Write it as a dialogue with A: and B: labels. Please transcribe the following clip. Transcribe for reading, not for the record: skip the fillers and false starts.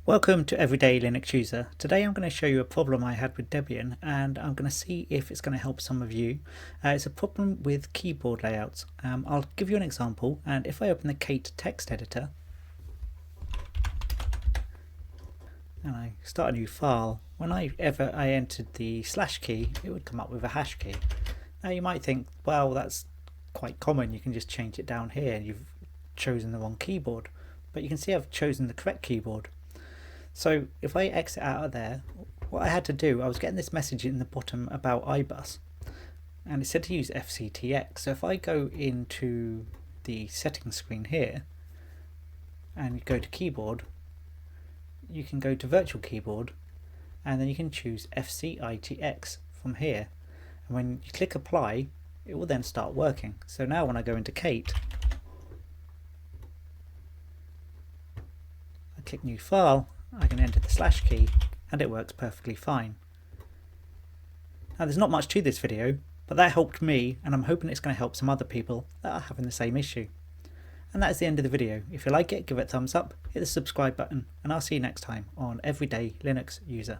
A: Welcome to Everyday Linux User. Today I'm going to show you a problem I had with Debian and I'm going to see if it's going to help some of you. It's a problem with keyboard layouts. I'll give you an example, and if I open the Kate text editor and I start a new file, whenever I entered the slash key it would come up with a hash key. Now you might think, well, that's quite common, you can just change it down here and you've chosen the wrong keyboard, but you can see I've chosen the correct keyboard. So if I exit out of there, what I had to do, I was getting this message in the bottom about iBus and it said to use FCTX. So if I go into the settings screen here and go to keyboard, you can go to virtual keyboard and then you can choose FCITX from here, and when you click apply it will then start working. So now when I go into Kate, I click new file, I can enter the slash key and it works perfectly fine. Now there's not much to this video, but that helped me and I'm hoping it's going to help some other people that are having the same issue. And that is the end of the video. If you like it, give it a thumbs up, hit the subscribe button, and I'll see you next time on Everyday Linux User.